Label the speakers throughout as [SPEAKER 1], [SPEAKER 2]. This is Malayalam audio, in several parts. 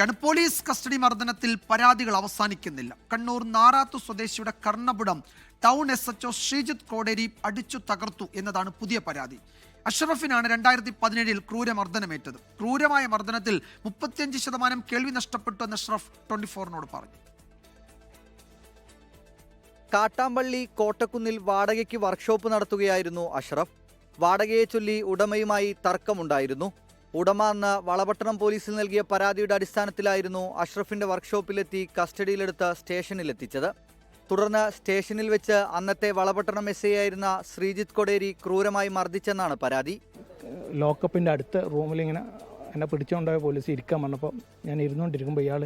[SPEAKER 1] പോലീസ് കസ്റ്റഡി മർദ്ദനത്തിൽ പരാതികൾ അവസാനിക്കുന്നില്ല. കണ്ണൂർ നാറാത്തു സ്വദേശിയുടെ കർണപുടം ടൗൺ SHO ശ്രീജിത്ത് കോടേരി അടിച്ചു തകർത്തു എന്നതാണ് പുതിയ പരാതി. അഷ്റഫിനാണ് 2017 ക്രൂരമർദ്ദനമേറ്റത്. ക്രൂരമായ മർദ്ദനത്തിൽ 35% കേൾവി നഷ്ടപ്പെട്ടു എന്ന് അഷ്റഫ് 24-നോട് പറഞ്ഞു.
[SPEAKER 2] കാട്ടാമ്പള്ളി കോട്ടക്കുന്നിൽ വാടകയ്ക്ക് വർക്ക്ഷോപ്പ് നടത്തുകയായിരുന്നു അഷ്റഫ്. വാടകയെ ചൊല്ലി ഉടമയുമായി തർക്കമുണ്ടായിരുന്നു. ഉടമ അന്ന് വളപട്ടണം പോലീസിൽ നൽകിയ പരാതിയുടെ അടിസ്ഥാനത്തിലായിരുന്നു അഷ്റഫിന്റെ വർക്ക്ഷോപ്പിലെത്തി കസ്റ്റഡിയിലെടുത്ത് സ്റ്റേഷനിലെത്തിച്ചത്. തുടർന്ന് സ്റ്റേഷനിൽ വെച്ച് അന്നത്തെ വളപട്ടണം SI ആയിരുന്ന ശ്രീജിത്ത് കൊടേരി ക്രൂരമായി മർദ്ദിച്ചെന്നാണ് പരാതി.
[SPEAKER 3] ലോക്കപ്പിൻ്റെ അടുത്ത റൂമിൽ ഇങ്ങനെ എന്നെ പിടിച്ചുകൊണ്ടുപോയ പോലീസ് ഇരിക്കാൻ വന്നപ്പോൾ ഞാൻ ഇരുന്നുകൊണ്ടിരിക്കുമ്പോൾ ഇയാൾ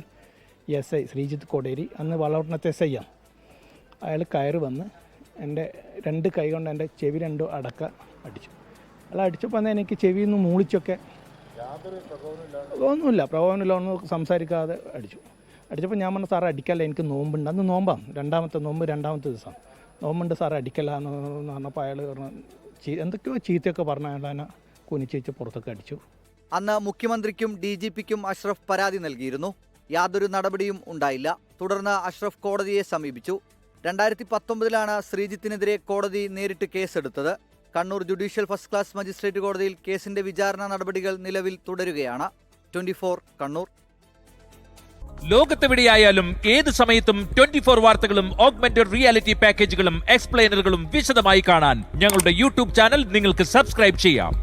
[SPEAKER 3] SI ശ്രീജിത്ത് കൊടേരി അന്ന് വളപട്ടണത്തെ SI ആണ്. അയാൾ കയറി വന്ന് എൻ്റെ 2 കൈ കൊണ്ട് എൻ്റെ ചെവി 2 അടക്ക അടിച്ചു. അയാൾ അടിച്ചപ്പോൾ എനിക്ക് ചെവിയിൽ നിന്ന് മൂളിച്ചൊക്കെ ഒന്നുമില്ല, പ്രഭാവമില്ല, ഒന്നും സംസാരിക്കാതെ അടിച്ചപ്പോൾ ഞാൻ പറഞ്ഞു, സാറ് അടിക്കല്ല, എനിക്ക് നോമ്പുണ്ട്. അന്ന് നോമ്പാണ്, രണ്ടാമത്തെ ദിവസം നോമ്പുണ്ട്, സാറ് അടിക്കല്ല എന്ന് പറഞ്ഞപ്പോൾ അയാൾ പറഞ്ഞു എന്തൊക്കെയോ ചീത്തയൊക്കെ പറഞ്ഞ അയാൾ എന്നെ കുനിച്ച് പുറത്തൊക്കെ അടിച്ചു.
[SPEAKER 2] അന്ന് മുഖ്യമന്ത്രിക്കും DGPക്കും അഷ്റഫ് പരാതി നൽകിയിരുന്നു. യാതൊരു നടപടിയും ഉണ്ടായില്ല. തുടർന്ന് അഷ്റഫ് കോടതിയെ സമീപിച്ചു. 2019 ശ്രീജിത്തിനെതിരെ കോടതി നേരിട്ട് കേസെടുത്തത്. Kannur judicial first class magistrate കോടതിയിൽ കേസിന്റെ വിചാരണ നടപടികൾ നിലവിൽ തുടരുകയാണ്. 24 കണ്ണൂർ.
[SPEAKER 4] ലോകത്തെവിടെയായാലും ഏത് സമയത്തും 24 വാർത്തകളും ഓഗ്മെന്റഡ് റിയാലിറ്റി പാക്കേജുകളും എക്സ്പ്ലെയിനറുകളും വിശദമായി കാണാൻ ഞങ്ങളുടെ YouTube ചാനൽ നിങ്ങൾക്ക് സബ്സ്ക്രൈബ് ചെയ്യാം.